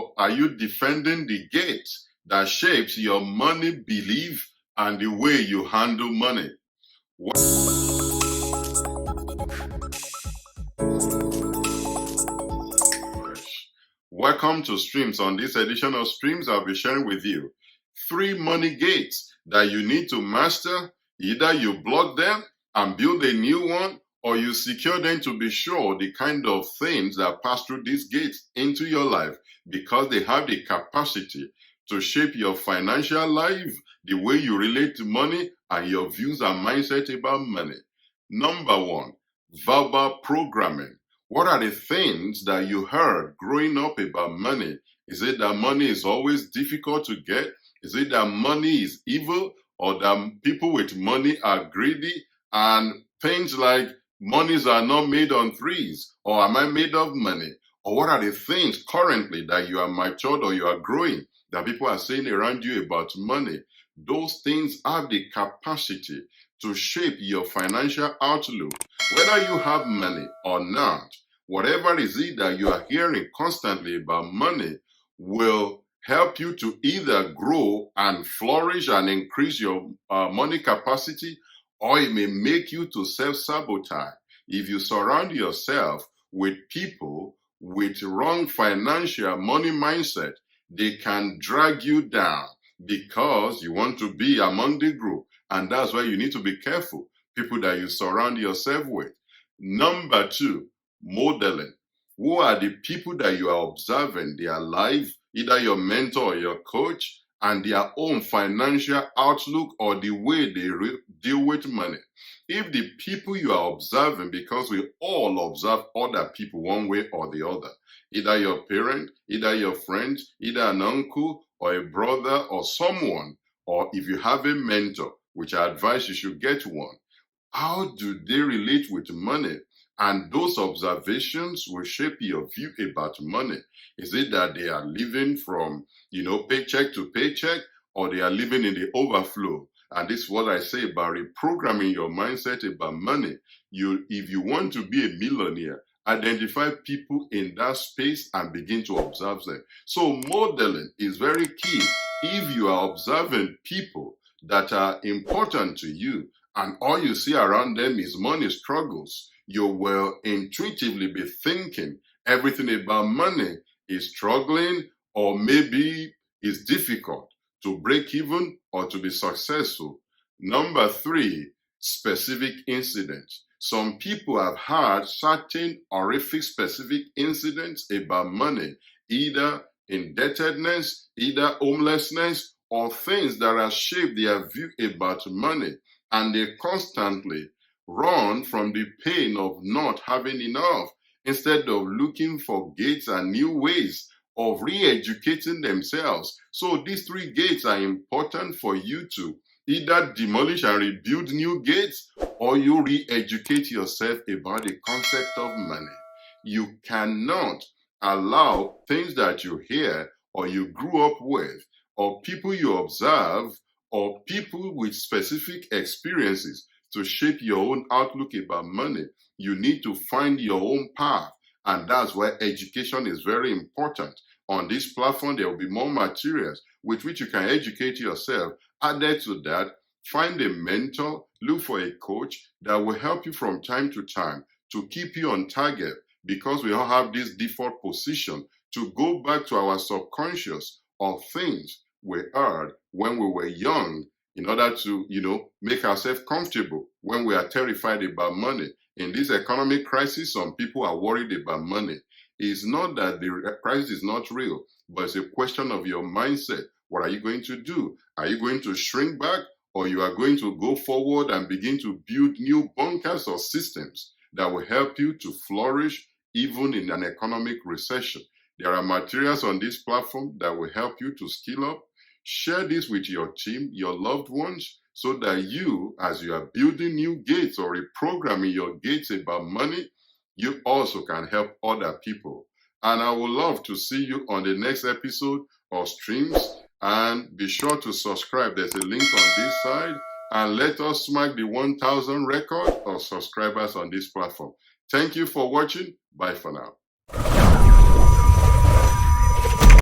or are you defending the gate that shapes your money belief and the way you handle money? Welcome to Streams. On this edition of Streams, I'll be sharing with you 3 money gates that you need to master. Either you block them and build a new one, or you secure them to be sure the kind of things that pass through these gates into your life, because they have the capacity to shape your financial life, the way you relate to money, and your views and mindset about money. Number 1, verbal programming. What are the things that you heard growing up about money? Is it that money is always difficult to get? Is it that money is evil? Or that people with money are greedy? And things like monies are not made on trees, or am I made of money? Or what are the things currently that you are matured or you are growing that people are saying around you about money? Those things have the capacity to shape your financial outlook. Whether you have money or not, whatever is it that you are hearing constantly about money will help you to either grow and flourish and increase your money capacity, or it may make you to self-sabotage. If you surround yourself with people with wrong financial money mindset, they can drag you down because you want to be among the group. And that's why you need to be careful, people that you surround yourself with. Number 2, modeling. Who are the people that you are observing their life, either your mentor or your coach, and their own financial outlook or the way they deal with money? If the people you are observing, because we all observe other people one way or the other, either your parent, either your friend, either an uncle or a brother or someone, or if you have a mentor, which I advise you should get one, how do they relate with money? And those observations will shape your view about money. Is it that they are living from, paycheck to paycheck, or they are living in the overflow? And this is what I say about reprogramming your mindset about money. If you want to be a millionaire, identify people in that space and begin to observe them. So modeling is very key. If you are observing people that are important to you, and all you see around them is money struggles, you will intuitively be thinking everything about money is struggling, or maybe is difficult to break even or to be successful. Number 3, specific incidents. Some people have had certain horrific specific incidents about money, either indebtedness, either homelessness, or things that have shaped their view about money. And they constantly run from the pain of not having enough, instead of looking for gates and new ways of re-educating themselves. So these 3 gates are important for you to either demolish and rebuild new gates, or you re-educate yourself about the concept of money. You cannot allow things that you hear or you grew up with, or people you observe, or people with specific experiences to shape your own outlook about money. You need to find your own path, and that's why education is very important. On this platform, there will be more materials with which you can educate yourself. Added to that, find a mentor, look for a coach that will help you from time to time to keep you on target, because we all have this default position to go back to our subconscious of things we heard when we were young, in order to, make ourselves comfortable when we are terrified about money. In this economic crisis, some people are worried about money. It's not that the crisis is not real, but it's a question of your mindset. What are you going to do? Are you going to shrink back, or you are going to go forward and begin to build new bunkers or systems that will help you to flourish even in an economic recession? There are materials on this platform that will help you to skill up. Share this with your team, your loved ones, so that you, as you are building new gates or reprogramming your gates about money, you also can help other people. And I would love to see you on the next episode of Streams. And be sure to subscribe. There's a link on this side. And let us smack the 1,000 record of subscribers on this platform. Thank you for watching. Bye for now.